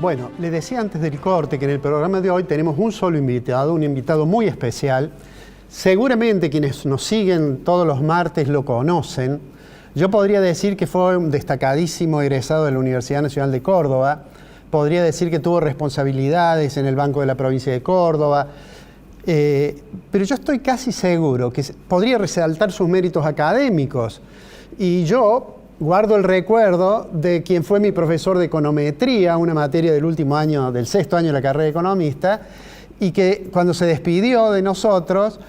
Bueno, les decía antes del corte que en el programa de hoy tenemos un solo invitado, un invitado muy especial. Seguramente quienes nos siguen todos los martes lo conocen. Yo podría decir que fue un destacadísimo egresado de la Universidad Nacional de Córdoba. Podría decir que tuvo responsabilidades en el Banco de la Provincia de Córdoba. Pero yo estoy casi seguro que podría resaltar sus méritos académicos. Y yo guardo el recuerdo de quien fue mi profesor de econometría, una materia del último año, del sexto año de la carrera de economista, y que cuando se despidió de nosotros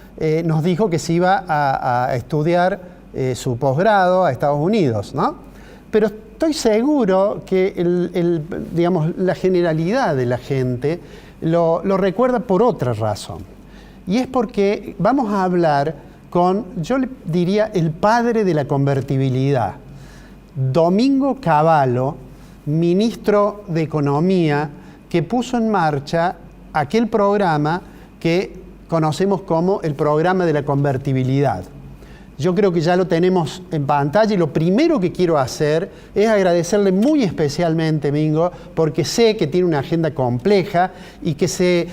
nos dijo que se iba a estudiar su posgrado a Estados Unidos, ¿no? Pero estoy seguro que digamos, la generalidad de la gente lo recuerda por otra razón. Y es porque vamos a hablar con, yo le diría, el padre de la convertibilidad, Domingo Cavallo, ministro de Economía, que puso en marcha aquel programa que conocemos como el programa de la convertibilidad. Yo creo que ya lo tenemos en pantalla y lo primero que quiero hacer es agradecerle muy especialmente, Mingo, porque sé que tiene una agenda compleja y que se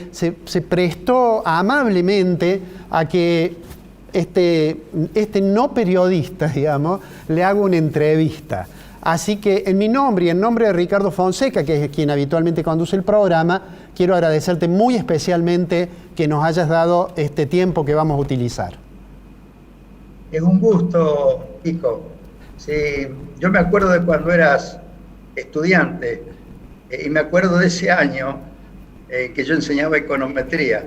prestó amablemente a que este no periodista, digamos, le haga una entrevista. Así que en mi nombre y en nombre de Ricardo Fonseca, que es quien habitualmente conduce el programa, quiero agradecerte muy especialmente que nos hayas dado este tiempo que vamos a utilizar. Es un gusto, Kiko. Sí, yo me acuerdo de cuando eras estudiante y me acuerdo de ese año que yo enseñaba econometría.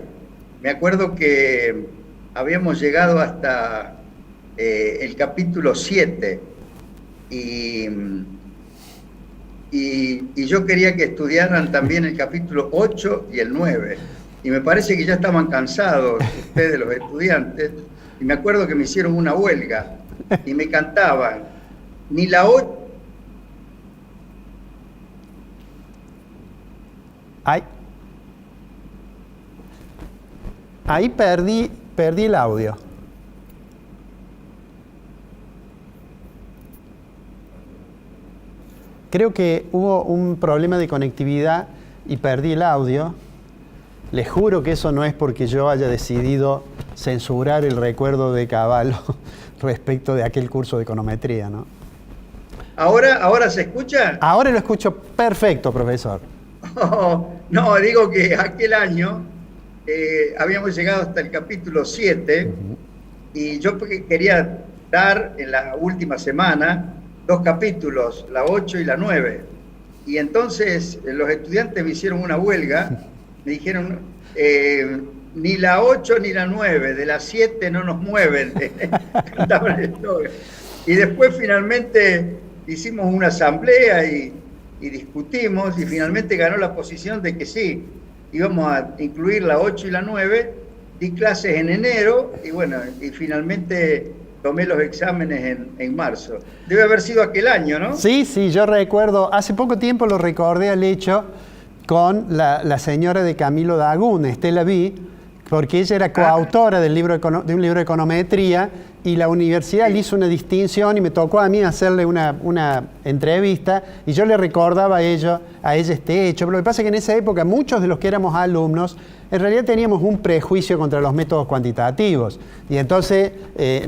Me acuerdo que habíamos llegado hasta el capítulo 7 y yo quería que estudiaran también el capítulo 8 y el 9. Y me parece que ya estaban cansados ustedes, los estudiantes. Y me acuerdo que me hicieron una huelga y me cantaban, ni la 8... Ahí perdí el audio. Creo que hubo un problema de conectividad y perdí el audio. Les juro que eso no es porque yo haya decidido censurar el recuerdo de Cavallo respecto de aquel curso de econometría, ¿no? ¿Ahora se escucha? Ahora lo escucho perfecto, profesor. No, digo que aquel año habíamos llegado hasta el capítulo 7 y yo quería dar en la última semana 2 capítulos, la 8 y la 9. Y entonces los estudiantes me hicieron una huelga, me dijeron, ni la 8 ni la 9, de las 7 no nos mueven. Y después finalmente hicimos una asamblea y discutimos y finalmente ganó la posición de que sí, íbamos a incluir la 8 y la 9, di clases en enero y bueno, y finalmente tomé los exámenes en marzo. Debe haber sido aquel año, ¿no? Sí, yo recuerdo, hace poco tiempo lo recordé al hecho con la señora de Camilo Dagún, Estela B., porque ella era coautora de un libro de econometría y la universidad le hizo una distinción y me tocó a mí hacerle una entrevista y yo le recordaba a ella este hecho. Pero lo que pasa es que en esa época muchos de los que éramos alumnos en realidad teníamos un prejuicio contra los métodos cuantitativos y entonces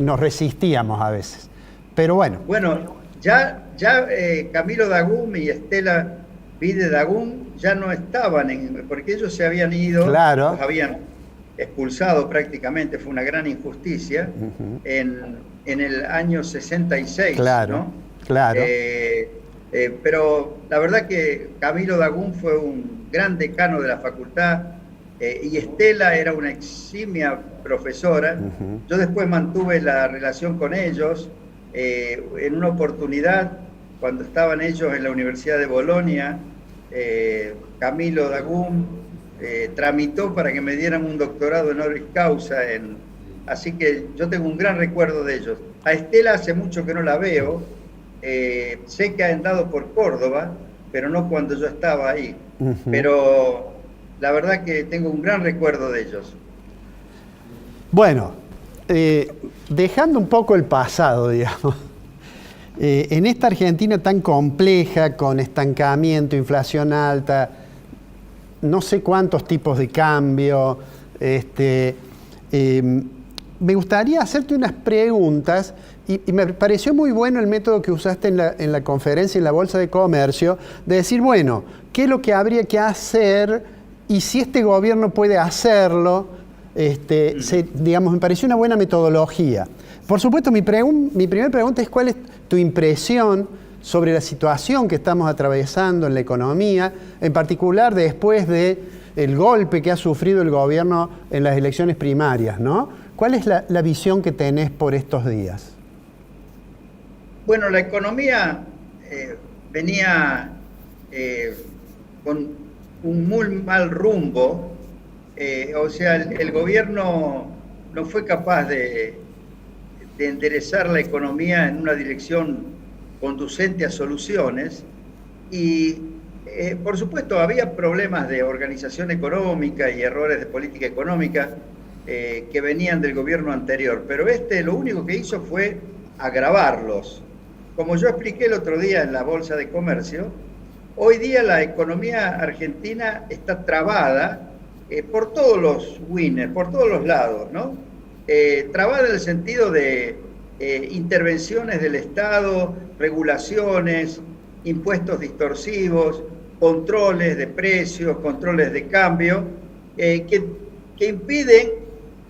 nos resistíamos a veces. Pero bueno. Bueno, ya Camilo Dagún y Estela B. de Dagún ya no estaban, porque ellos se habían ido, claro, los habían expulsado prácticamente, fue una gran injusticia, en el año 66, claro, ¿no? Claro. Pero la verdad que Camilo Dagún fue un gran decano de la facultad y Estela era una eximia profesora. Yo después mantuve la relación con ellos en una oportunidad cuando estaban ellos en la Universidad de Bolonia. Camilo Dagún tramitó para que me dieran un doctorado honoris causa, así que yo tengo un gran recuerdo de ellos. A Estela hace mucho que no la veo, sé que ha andado por Córdoba, pero no cuando yo estaba ahí. Pero la verdad que tengo un gran recuerdo de ellos. Bueno, dejando un poco el pasado, digamos, en esta Argentina tan compleja, con estancamiento, inflación alta, no sé cuántos tipos de cambio. Me gustaría hacerte unas preguntas y me pareció muy bueno el método que usaste en la conferencia en la Bolsa de Comercio, de decir, bueno, ¿qué es lo que habría que hacer y si este gobierno puede hacerlo? Digamos, me pareció una buena metodología. Por supuesto, mi primera pregunta es ¿cuál es tu impresión sobre la situación que estamos atravesando en la economía, en particular después del golpe que ha sufrido el gobierno en las elecciones primarias, ¿no? ¿Cuál es la visión que tenés por estos días? Bueno, la economía venía con un muy mal rumbo, o sea, el gobierno no fue capaz de enderezar la economía en una dirección conducente a soluciones y, por supuesto, había problemas de organización económica y errores de política económica que venían del gobierno anterior, pero lo único que hizo fue agravarlos. Como yo expliqué el otro día en la Bolsa de Comercio, hoy día la economía argentina está trabada por todos los winners, por todos los lados, ¿no? Trabada en el sentido de intervenciones del Estado, regulaciones, impuestos distorsivos, controles de precios, controles de cambio, que impiden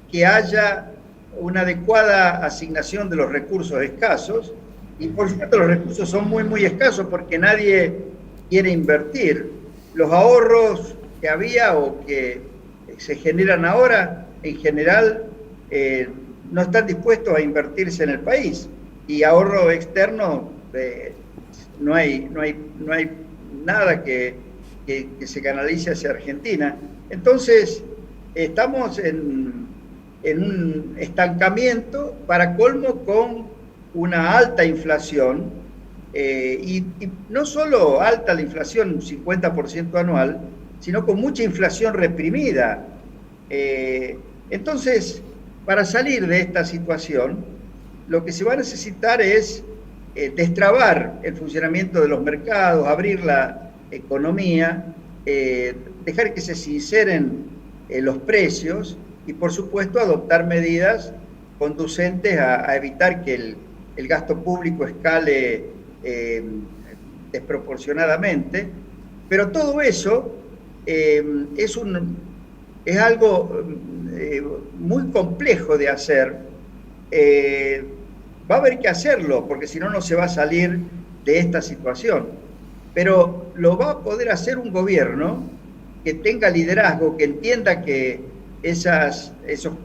que haya una adecuada asignación de los recursos escasos. Y por supuesto los recursos son muy, muy escasos porque nadie quiere invertir. Los ahorros que había o que se generan ahora, en general, no están dispuestos a invertirse en el país. Y ahorro externo, no hay nada que se canalice hacia Argentina. Entonces, estamos en un estancamiento, para colmo, con una alta inflación, y no solo alta la inflación, un 50% anual, sino con mucha inflación reprimida. Entonces, para salir de esta situación, lo que se va a necesitar es destrabar el funcionamiento de los mercados, abrir la economía, dejar que se sinceren los precios y, por supuesto, adoptar medidas conducentes a evitar que el gasto público escale desproporcionadamente. Pero todo eso es algo muy complejo de hacer. Va a haber que hacerlo, porque si no, no se va a salir de esta situación. Pero lo va a poder hacer un gobierno que tenga liderazgo, que entienda que esos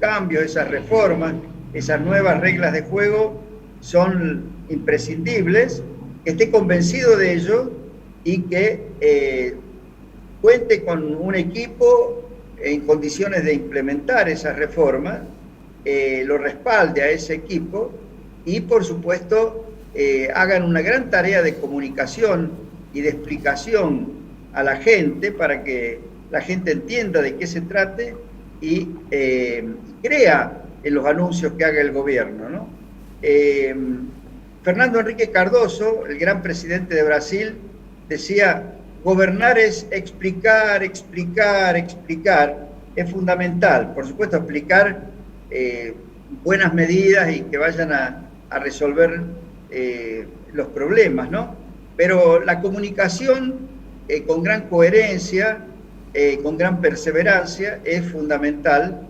cambios, esas reformas, esas nuevas reglas de juego son imprescindibles, que esté convencido de ello y que cuente con un equipo en condiciones de implementar esas reformas, lo respalde a ese equipo y, por supuesto, hagan una gran tarea de comunicación y de explicación a la gente para que la gente entienda de qué se trate y crea en los anuncios que haga el gobierno, ¿no? Fernando Henrique Cardoso, el gran presidente de Brasil, decía: gobernar es explicar, explicar, explicar. Es fundamental, por supuesto, explicar buenas medidas y que vayan a resolver los problemas, ¿no? Pero la comunicación con gran coherencia, con gran perseverancia, es fundamental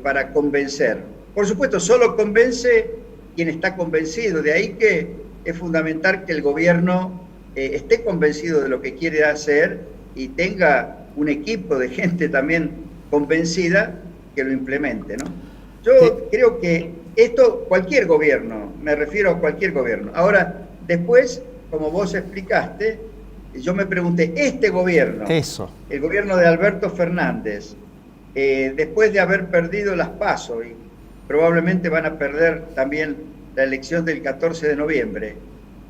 para convencer. Por supuesto, solo convence quien está convencido. De ahí que es fundamental que el gobierno esté convencido de lo que quiere hacer y tenga un equipo de gente también convencida que lo implemente, ¿no? Yo creo que esto, cualquier gobierno, me refiero a cualquier gobierno. Ahora, después, como vos explicaste, yo me pregunté, este gobierno, el gobierno de Alberto Fernández, después de haber perdido las PASO y probablemente van a perder también la elección del 14 de noviembre,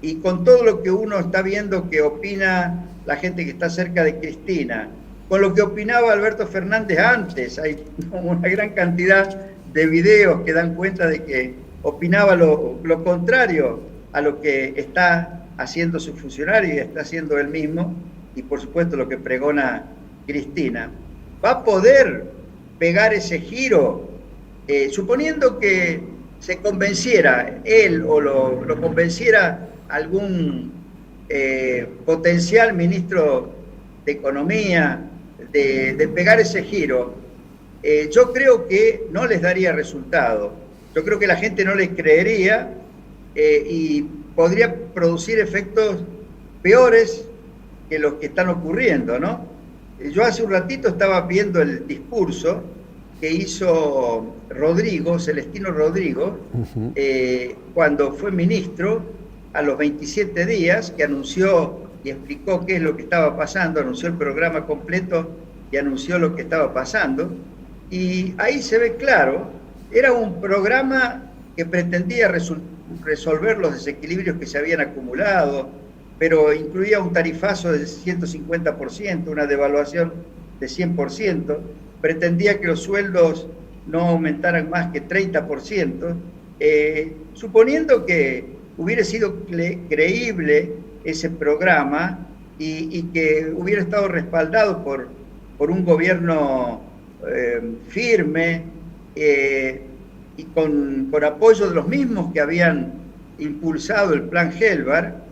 y con todo lo que uno está viendo que opina la gente que está cerca de Cristina, con lo que opinaba Alberto Fernández antes, hay una gran cantidad de videos que dan cuenta de que opinaba lo contrario a lo que está haciendo su funcionario y está haciendo él mismo, y por supuesto lo que pregona Cristina, va a poder pegar ese giro, suponiendo que se convenciera él o lo convenciera algún potencial ministro de Economía de pegar ese giro, yo creo que no les daría resultado. Yo creo que la gente no les creería y podría producir efectos peores que los que están ocurriendo, ¿no? Yo hace un ratito estaba viendo el discurso que hizo Celestino Rodrigo, cuando fue ministro, a los 27 días, que anunció y explicó qué es lo que estaba pasando, anunció el programa completo y anunció lo que estaba pasando. Y ahí se ve claro, era un programa que pretendía resolver los desequilibrios que se habían acumulado, pero incluía un tarifazo del 150%, una devaluación de 100%, pretendía que los sueldos no aumentaran más que 30%, suponiendo que hubiera sido creíble ese programa y que hubiera estado respaldado por un gobierno firme y con apoyo de los mismos que habían impulsado el plan Helbar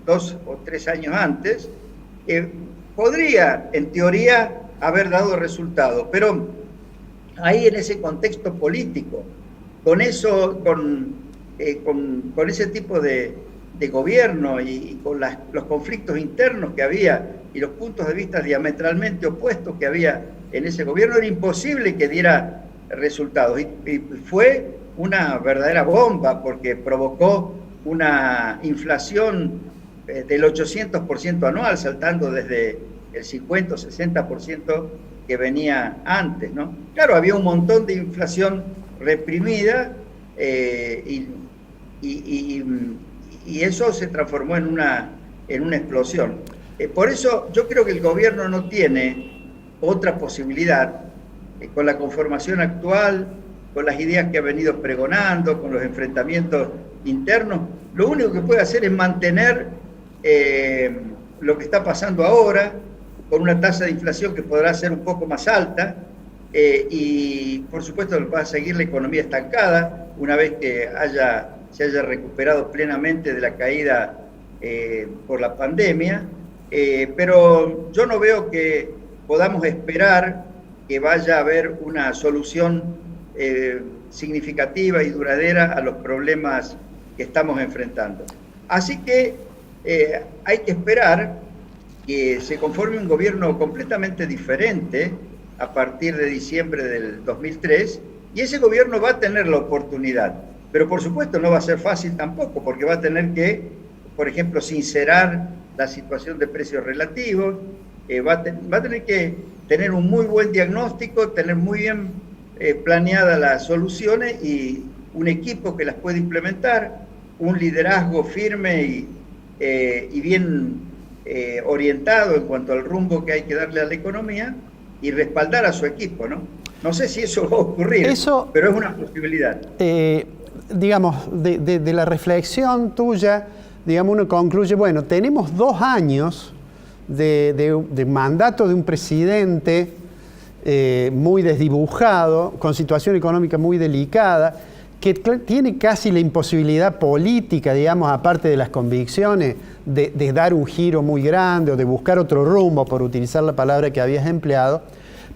2 o 3 años antes, podría, en teoría, haber dado resultado, pero ahí en ese contexto político, con ese tipo de gobierno y con los conflictos internos que había y los puntos de vista diametralmente opuestos que había en ese gobierno, era imposible que diera resultados. Y fue una verdadera bomba porque provocó una inflación del 800% anual, saltando desde el 50 o 60% que venía antes, ¿no? Claro, había un montón de inflación reprimida y eso se transformó en una explosión. Por eso yo creo que el gobierno no tiene otra posibilidad, con la conformación actual, con las ideas que ha venido pregonando, con los enfrentamientos internos, lo único que puede hacer es mantener lo que está pasando ahora, con una tasa de inflación que podrá ser un poco más alta, y por supuesto va a seguir la economía estancada una vez que se haya recuperado plenamente de la caída por la pandemia, pero yo no veo que podamos esperar que vaya a haber una solución significativa y duradera a los problemas que estamos enfrentando. Así que hay que esperar que se conforme un gobierno completamente diferente a partir de diciembre del 2003, y ese gobierno va a tener la oportunidad, pero por supuesto no va a ser fácil tampoco, porque va a tener que, por ejemplo, sincerar la situación de precios relativos, va a tener que tener un muy buen diagnóstico, tener muy bien planeadas las soluciones y un equipo que las pueda implementar, un liderazgo firme y bien orientado en cuanto al rumbo que hay que darle a la economía y respaldar a su equipo, ¿no? No sé si eso va a ocurrir, pero es una posibilidad. Digamos, de la reflexión tuya, digamos, uno concluye, bueno, tenemos 2 años de mandato de un presidente muy desdibujado, con situación económica muy delicada, que tiene casi la imposibilidad política, digamos, aparte de las convicciones, de dar un giro muy grande o de buscar otro rumbo, por utilizar la palabra que habías empleado.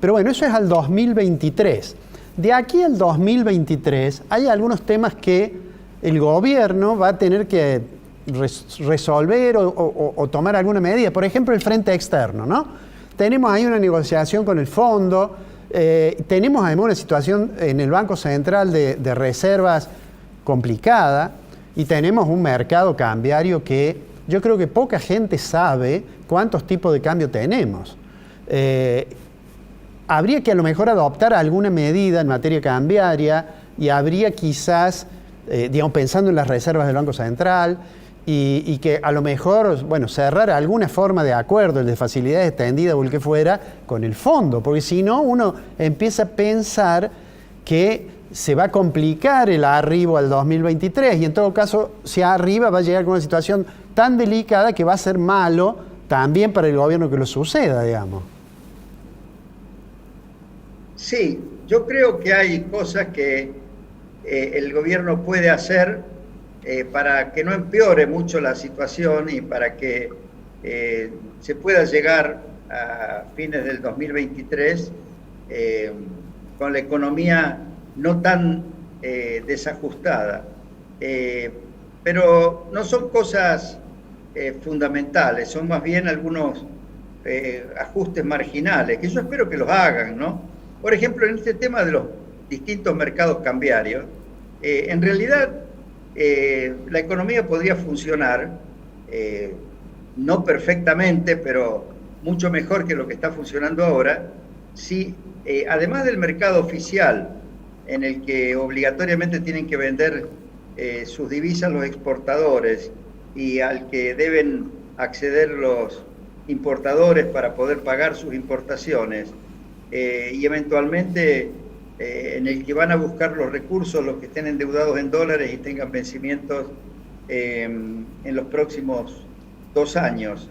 Pero bueno, eso es al 2023. De aquí al 2023 hay algunos temas que el gobierno va a tener que resolver o tomar alguna medida. Por ejemplo, el frente externo, ¿no? Tenemos ahí una negociación con el fondo, tenemos además una situación en el Banco Central de reservas complicada y tenemos un mercado cambiario que yo creo que poca gente sabe cuántos tipos de cambio tenemos. Habría que a lo mejor adoptar alguna medida en materia cambiaria y habría quizás, digamos, pensando en las reservas del Banco Central y que a lo mejor, bueno, cerrar alguna forma de acuerdo, el de facilidades extendidas o el que fuera, con el fondo, porque si no uno empieza a pensar que se va a complicar el arribo al 2023 y en todo caso, si arriba va a llegar con una situación tan delicada que va a ser malo también para el gobierno que lo suceda, digamos. Sí, yo creo que hay cosas que el gobierno puede hacer para que no empeore mucho la situación y para que se pueda llegar a fines del 2023 eh, con la economía no tan desajustada. Eh, pero no son cosas fundamentales, son más bien algunos ajustes marginales, que yo espero que los hagan, ¿no? Por ejemplo, en este tema de los distintos mercados cambiarios, en realidad la economía podría funcionar, no perfectamente, pero mucho mejor que lo que está funcionando ahora, si además del mercado oficial, en el que obligatoriamente tienen que vender sus divisas los exportadores y al que deben acceder los importadores para poder pagar sus importaciones, y eventualmente en el que van a buscar los recursos los que estén endeudados en dólares y tengan vencimientos en los próximos 2 años.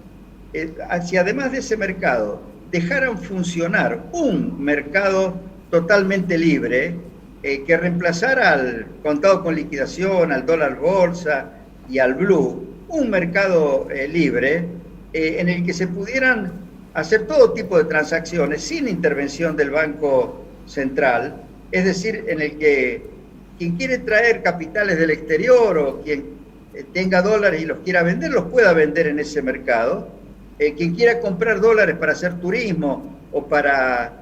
Si además de ese mercado dejaran funcionar un mercado totalmente libre, que reemplazara al contado con liquidación, al dólar bolsa y al blue, un mercado libre en el que se pudieran hacer todo tipo de transacciones sin intervención del Banco Central, es decir, en el que quien quiere traer capitales del exterior o quien tenga dólares y los quiera vender, los pueda vender en ese mercado. Quien quiera comprar dólares para hacer turismo o para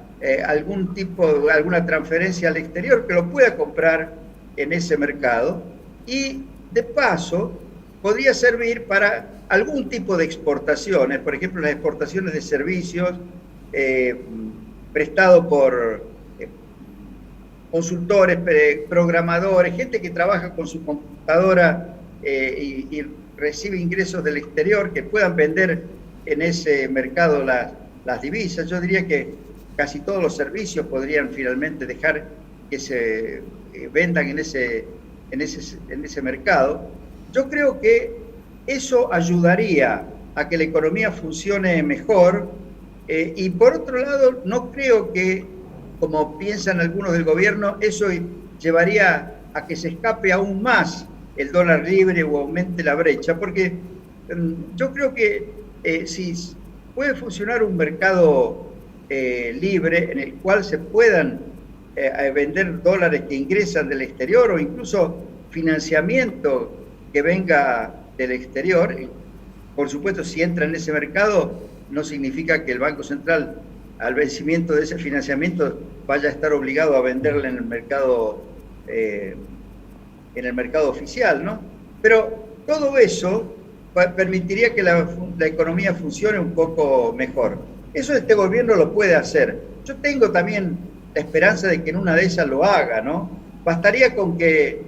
alguna transferencia al exterior, que lo pueda comprar en ese mercado. Y de paso, podría servir para algún tipo de exportaciones, por ejemplo, las exportaciones de servicios prestados por consultores, programadores, gente que trabaja con su computadora y recibe ingresos del exterior, que puedan vender en ese mercado las divisas. Yo diría que casi todos los servicios podrían finalmente dejar que se vendan en ese mercado. Yo creo que eso ayudaría a que la economía funcione mejor y por otro lado no creo que, como piensan algunos del gobierno, eso llevaría a que se escape aún más el dólar libre o aumente la brecha, porque yo creo que si puede funcionar un mercado libre en el cual se puedan vender dólares que ingresan del exterior o incluso financiamiento que venga del exterior. Por supuesto, si entra en ese mercado, no significa que el Banco Central, al vencimiento de ese financiamiento, vaya a estar obligado a venderle en el mercado oficial, ¿no? Pero todo eso permitiría que la economía funcione un poco mejor. Eso este gobierno lo puede hacer. Yo tengo también la esperanza de que en una de esas lo haga, ¿no? Bastaría con que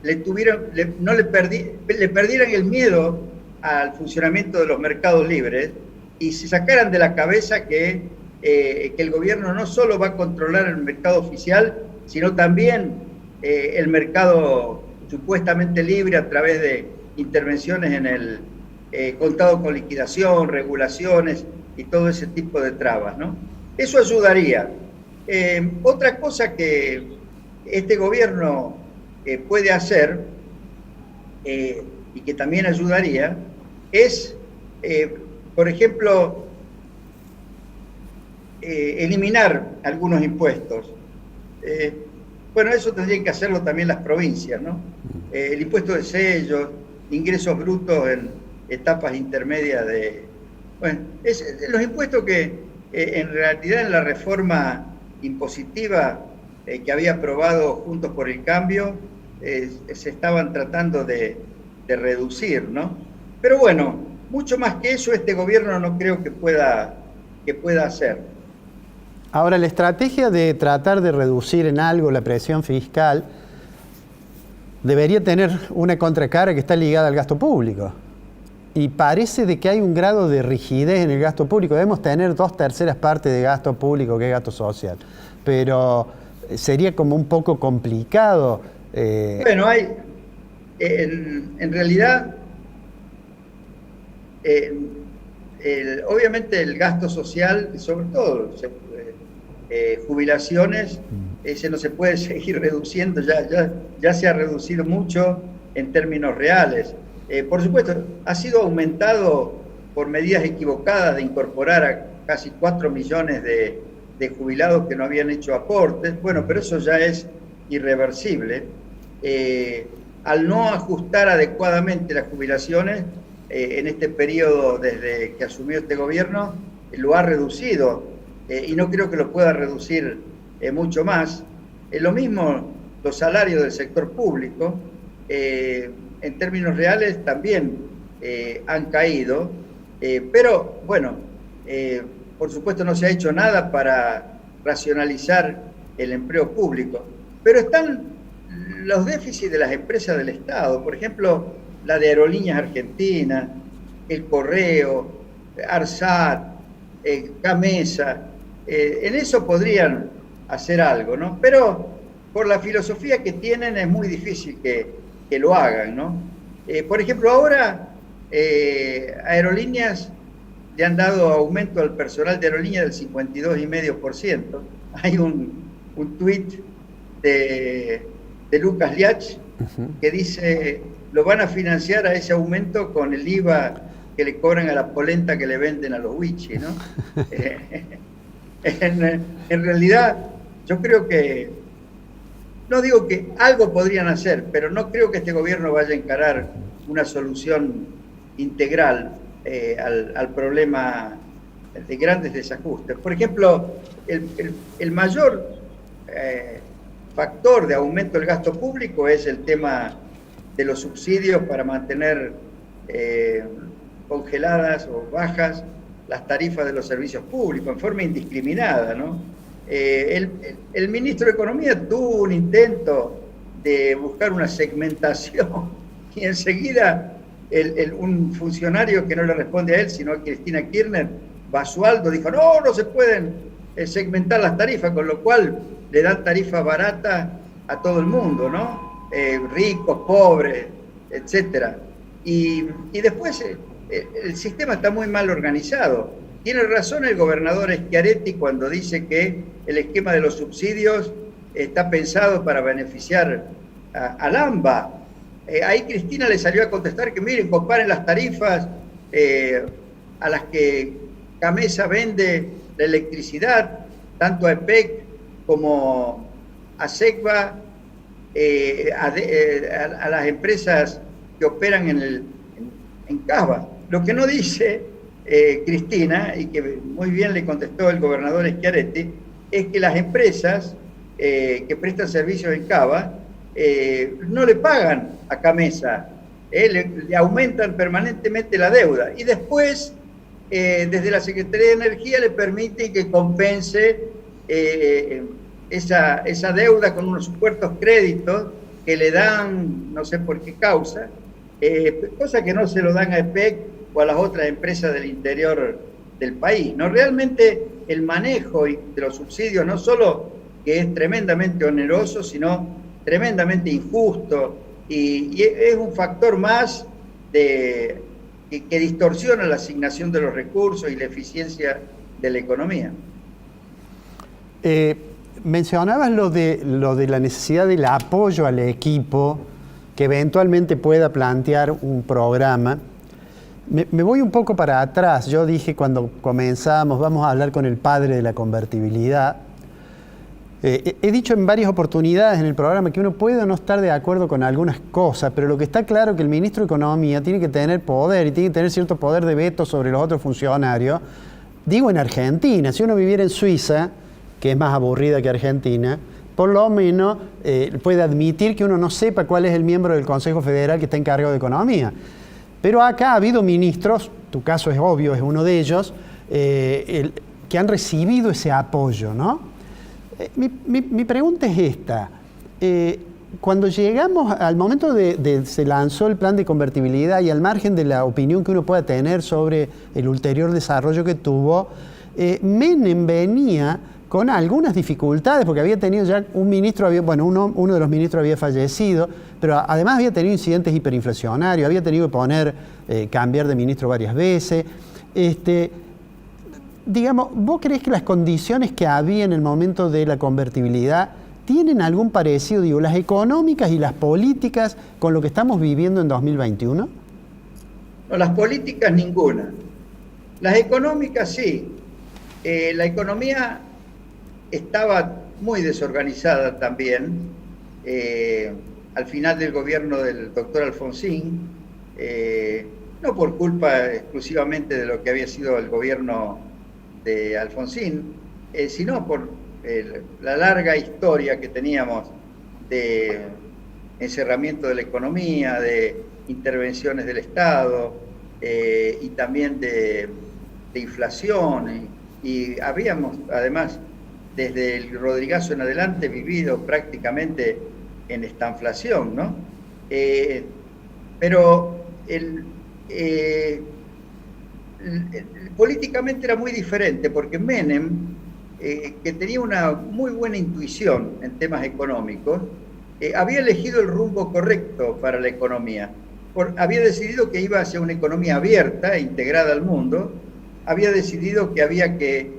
le perdieran el miedo al funcionamiento de los mercados libres y se sacaran de la cabeza que el gobierno no solo va a controlar el mercado oficial, sino también el mercado supuestamente libre a través de intervenciones en el contado con liquidación, regulaciones y todo ese tipo de trabas, ¿no? Eso ayudaría. Otra cosa que este gobierno puede hacer y que también ayudaría es, por ejemplo, eliminar algunos impuestos. Bueno, eso tendrían que hacerlo también las provincias, ¿no? El impuesto de sellos, ingresos brutos en etapas intermedias de... Bueno, los impuestos que en realidad en la reforma impositiva que había aprobado Juntos por el Cambio se estaban tratando de reducir, ¿no? Pero bueno, mucho más que eso este gobierno no creo que pueda hacer. Ahora, la estrategia de tratar de reducir en algo la presión fiscal debería tener una contracara que está ligada al gasto público. Y parece de que hay un grado de rigidez en el gasto público. Debemos tener 2/3 partes de gasto público que es gasto social. Pero sería como un poco complicado. Bueno, en realidad, obviamente el gasto social, sobre todo jubilaciones, ese no se puede seguir reduciendo, ya se ha reducido mucho en términos reales. Por supuesto, ha sido aumentado por medidas equivocadas de incorporar a casi 4 millones de jubilados que no habían hecho aportes. Bueno, pero eso ya es irreversible. Al no ajustar adecuadamente las jubilaciones, en este periodo desde que asumió este gobierno, lo ha reducido y no creo que lo pueda reducir mucho más. Lo mismo los salarios del sector público, en términos reales también han caído, pero bueno, por supuesto no se ha hecho nada para racionalizar el empleo público, pero están los déficits de las empresas del Estado, por ejemplo, la de Aerolíneas Argentinas, el Correo, ARSAT, Camesa, en eso podrían hacer algo, ¿no? Pero por la filosofía que tienen es muy difícil que lo hagan, ¿no? Por ejemplo, ahora Aerolíneas le han dado aumento al personal de Aerolíneas del 52,5%. Hay un tuit de Lucas Liach que dice, lo van a financiar a ese aumento con el IVA que le cobran a la polenta que le venden a los huichis, ¿no? En realidad, yo creo que, no digo que algo podrían hacer, pero no creo que este gobierno vaya a encarar una solución integral al problema de grandes desajustes. Por ejemplo, el mayor factor de aumento del gasto público es el tema de los subsidios para mantener congeladas o bajas las tarifas de los servicios públicos en forma indiscriminada, ¿no? El ministro de Economía tuvo un intento de buscar una segmentación y enseguida un funcionario que no le responde a él, sino a Cristina Kirchner, Basualdo, dijo, no se pueden segmentar las tarifas, con lo cual le dan tarifas baratas a todo el mundo, ¿no? Ricos, pobres, etcétera. Y después el sistema está muy mal organizado. Tiene razón el gobernador Schiaretti cuando dice que el esquema de los subsidios está pensado para beneficiar al AMBA. Ahí Cristina le salió a contestar que miren, comparen las tarifas a las que Camesa vende la electricidad, tanto a EPEC como a SECBA, a las empresas que operan en Cava. Lo que no dice Cristina, y que muy bien le contestó el gobernador Schiaretti, es que las empresas que prestan servicios en Cava no le pagan a Camesa, le aumentan permanentemente la deuda y después desde la Secretaría de Energía le permiten que compense esa deuda con unos supuestos créditos que le dan, no sé por qué causa, cosa que no se lo dan a EPEC o a las otras empresas del interior del país, ¿no? Realmente el manejo de los subsidios no solo que es tremendamente oneroso, sino tremendamente injusto y es un factor más que distorsiona la asignación de los recursos y la eficiencia de la economía. Mencionabas lo de la necesidad del apoyo al equipo que eventualmente pueda plantear un programa. Me voy un poco para atrás. Yo dije cuando comenzamos, vamos a hablar con el padre de la convertibilidad. He dicho en varias oportunidades en el programa que uno puede no estar de acuerdo con algunas cosas, pero lo que está claro es que el ministro de Economía tiene que tener poder y tiene que tener cierto poder de veto sobre los otros funcionarios. Digo en Argentina, si uno viviera en Suiza, que es más aburrida que Argentina, por lo menos puede admitir que uno no sepa cuál es el miembro del Consejo Federal que está encargado de Economía. Pero acá ha habido ministros, tu caso es obvio, es uno de ellos, que han recibido ese apoyo, ¿no? Mi pregunta es esta. Cuando llegamos al momento se lanzó el plan de convertibilidad y al margen de la opinión que uno pueda tener sobre el ulterior desarrollo que tuvo, Menem venía con algunas dificultades, porque había tenido ya un ministro, uno de los ministros había fallecido, pero además había tenido incidentes hiperinflacionarios, había tenido que cambiar de ministro varias veces. digamos, ¿vos creés que las condiciones que había en el momento de la convertibilidad tienen algún parecido, digo, las económicas y las políticas con lo que estamos viviendo en 2021? No, las políticas ninguna. Las económicas sí. La economía estaba muy desorganizada también. Al final del gobierno del doctor Alfonsín, no por culpa exclusivamente de lo que había sido el gobierno de Alfonsín, sino por la larga historia que teníamos de encerramiento de la economía, de intervenciones del Estado y también de inflación. Y habíamos, además, desde el Rodrigazo en adelante, vivido prácticamente en estanflación, ¿no? Pero políticamente era muy diferente, porque Menem, que tenía una muy buena intuición en temas económicos, había elegido el rumbo correcto para la economía. Había decidido que iba hacia una economía abierta, integrada al mundo. Había decidido que había que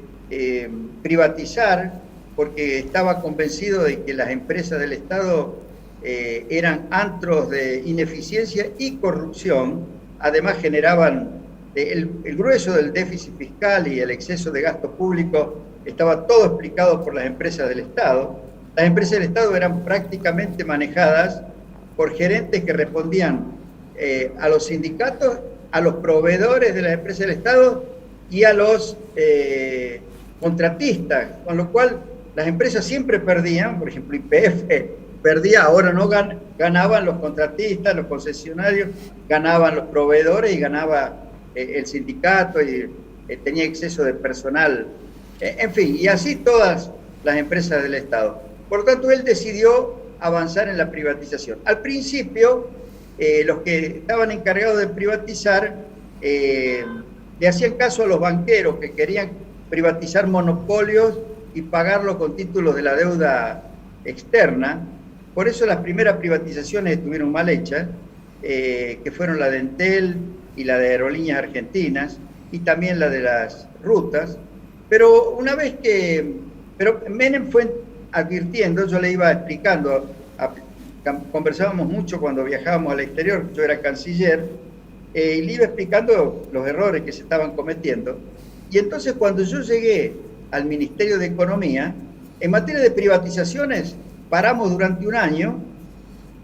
privatizar, porque estaba convencido de que las empresas del Estado eran antros de ineficiencia y corrupción. Además generaban el grueso del déficit fiscal y el exceso de gasto público. Estaba todo explicado por las empresas del Estado. Las empresas del Estado eran prácticamente manejadas por gerentes que respondían a los sindicatos, a los proveedores de las empresas del Estado y a los contratistas, con lo cual las empresas siempre perdían. Por ejemplo, YPF perdía, ahora no ganaban los contratistas, los concesionarios, ganaban los proveedores y ganaba el sindicato, y tenía exceso de personal. En fin, y así todas las empresas del Estado. Por lo tanto, él decidió avanzar en la privatización. Al principio, los que estaban encargados de privatizar le hacían caso a los banqueros que querían privatizar monopolios y pagarlo con títulos de la deuda externa. Por eso las primeras privatizaciones estuvieron mal hechas, que fueron la de Entel y la de Aerolíneas Argentinas, y también la de las rutas. Pero una vez pero Menem fue advirtiendo, yo le iba explicando, conversábamos mucho cuando viajábamos al exterior, yo era canciller, y le iba explicando los errores que se estaban cometiendo. Y entonces, cuando yo llegué al Ministerio de Economía, en materia de privatizaciones paramos durante un año,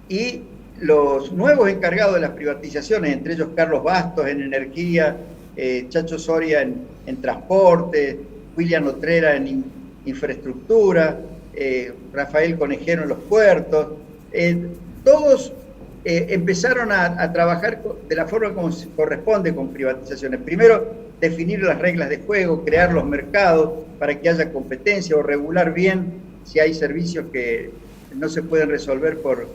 y los nuevos encargados de las privatizaciones, entre ellos Carlos Bastos en energía, Chacho Soria en transporte, William Otrera en infraestructura, Rafael Conejero en los puertos, todos empezaron a trabajar de la forma como se corresponde con privatizaciones. Primero, definir las reglas de juego, crear los mercados para que haya competencia, o regular bien si hay servicios que no se pueden resolver por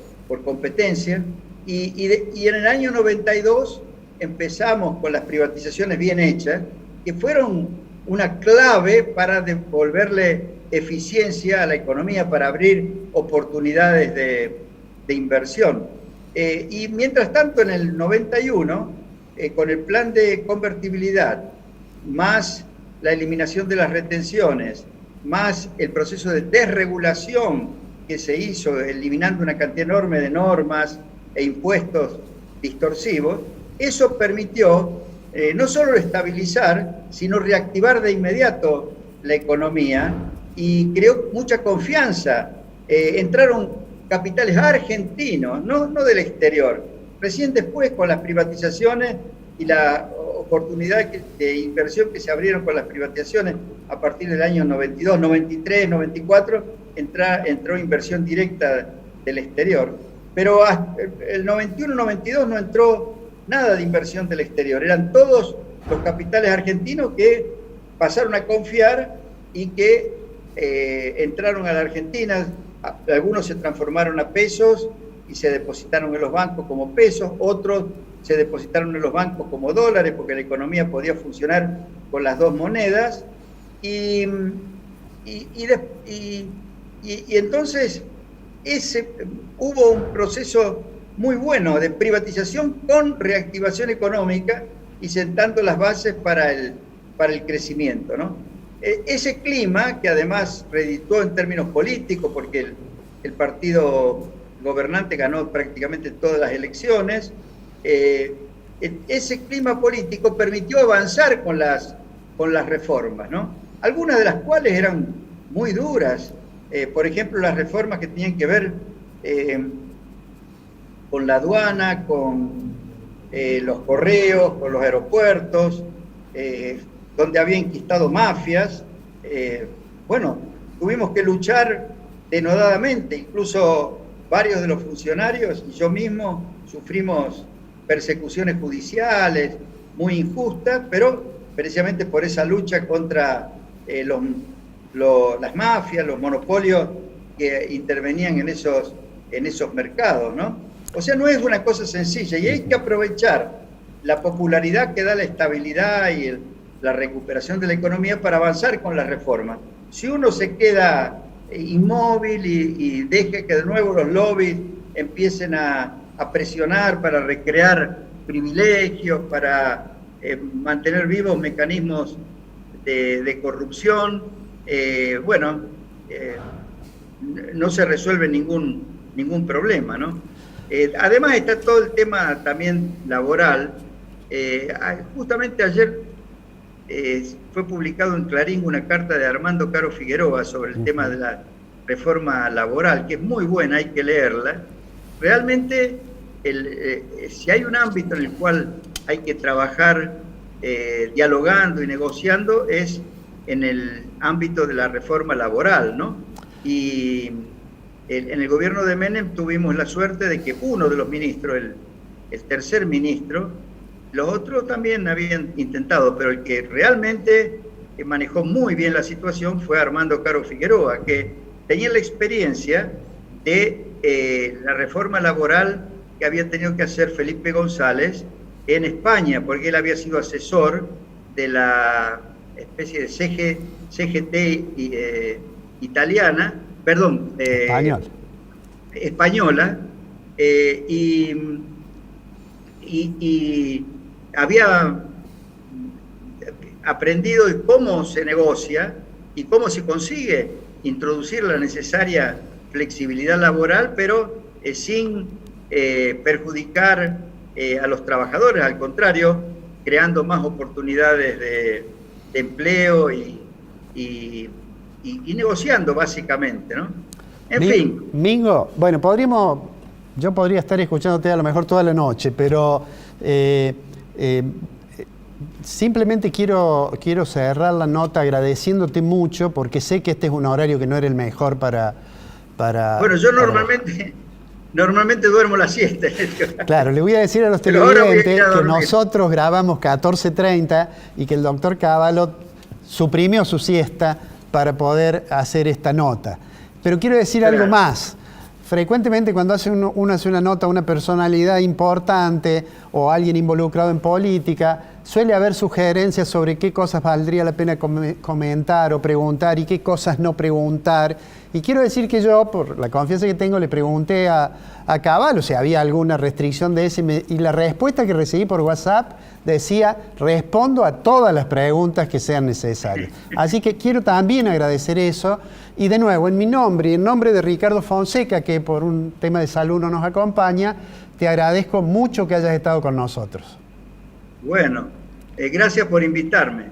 competencia. Y en el año 92 empezamos con las privatizaciones bien hechas, que fueron una clave para devolverle eficiencia a la economía, para abrir oportunidades de inversión. Y mientras tanto, en el 91, con el plan de convertibilidad, más la eliminación de las retenciones, más el proceso de desregulación que se hizo, eliminando una cantidad enorme de normas e impuestos distorsivos, eso permitió no solo estabilizar, sino reactivar de inmediato la economía, y creó mucha confianza. Entraron capitales argentinos, no del exterior. Recién después, con las privatizaciones y la oportunidad de inversión que se abrieron con las privatizaciones a partir del año 92, 93, 94, entró inversión directa del exterior. Pero hasta el 91, 92 no entró nada de inversión del exterior. Eran todos los capitales argentinos que pasaron a confiar y que entraron a la Argentina. Algunos se transformaron a pesos y se depositaron en los bancos como pesos, otros se depositaron en los bancos como dólares, porque la economía podía funcionar con las dos monedas. Y entonces hubo un proceso muy bueno de privatización con reactivación económica, y sentando las bases para para el crecimiento, ¿no? Ese clima, que además redituó en términos políticos, porque el partido gobernante ganó prácticamente todas las elecciones, ese clima político permitió avanzar con las reformas, ¿no? Algunas de las cuales eran muy duras, por ejemplo, las reformas que tenían que ver con la aduana, con los correos, con los aeropuertos, donde había enquistado mafias. Bueno, tuvimos que luchar denodadamente, incluso varios de los funcionarios y yo mismo sufrimos persecuciones judiciales muy injustas, pero precisamente por esa lucha contra las mafias, los monopolios que intervenían en esos mercados, ¿no? O sea, no es una cosa sencilla y hay que aprovechar la popularidad que da la estabilidad y la recuperación de la economía para avanzar con las reformas. Si uno se queda inmóvil y deja que de nuevo los lobbies empiecen a presionar para recrear privilegios, para mantener vivos mecanismos de corrupción, no se resuelve ningún problema, ¿no? Además está todo el tema también laboral. Justamente ayer fue publicado en Clarín una carta de Armando Caro Figueroa sobre el tema de la reforma laboral, que es muy buena, hay que leerla. Realmente, si hay un ámbito en el cual hay que trabajar dialogando y negociando, es en el ámbito de la reforma laboral, ¿no? Y en el gobierno de Menem tuvimos la suerte de que uno de los ministros, el tercer ministro, los otros también habían intentado, pero el que realmente manejó muy bien la situación fue Armando Caro Figueroa, que tenía la experiencia de la reforma laboral que había tenido que hacer Felipe González en España, porque él había sido asesor de la especie de CGT italiana, perdón, española, y había aprendido cómo se negocia y cómo se consigue introducir la necesaria flexibilidad laboral, pero sin perjudicar a los trabajadores, al contrario, creando más oportunidades de empleo y negociando básicamente, ¿no? En fin. Mingo, bueno, yo podría estar escuchándote a lo mejor toda la noche, pero simplemente quiero cerrar la nota agradeciéndote mucho, porque sé que este es un horario que no era el mejor para bueno, yo normalmente duermo la siesta. Claro, le voy a decir a los televidentes que nosotros grabamos 14:30 y que el doctor Cavallo suprimió su siesta para poder hacer esta nota. Pero quiero decir algo más. Frecuentemente cuando uno hace una nota a una personalidad importante o alguien involucrado en política, suele haber sugerencias sobre qué cosas valdría la pena comentar o preguntar y qué cosas no preguntar. Y quiero decir que yo, por la confianza que tengo, le pregunté a Cavallo si había alguna restricción de ese, y la respuesta que recibí por WhatsApp decía: respondo a todas las preguntas que sean necesarias. Así que quiero también agradecer eso. Y de nuevo, en mi nombre y en nombre de Ricardo Fonseca, que por un tema de salud no nos acompaña, te agradezco mucho que hayas estado con nosotros. Bueno, gracias por invitarme.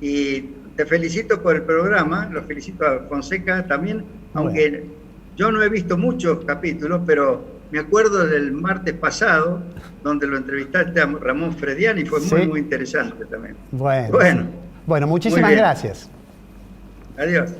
Y te felicito por el programa, lo felicito a Fonseca también, aunque yo no he visto muchos capítulos, pero me acuerdo del martes pasado, donde lo entrevistaste a Ramón Frediani, y fue muy interesante también. Bueno, muchísimas gracias. Adiós.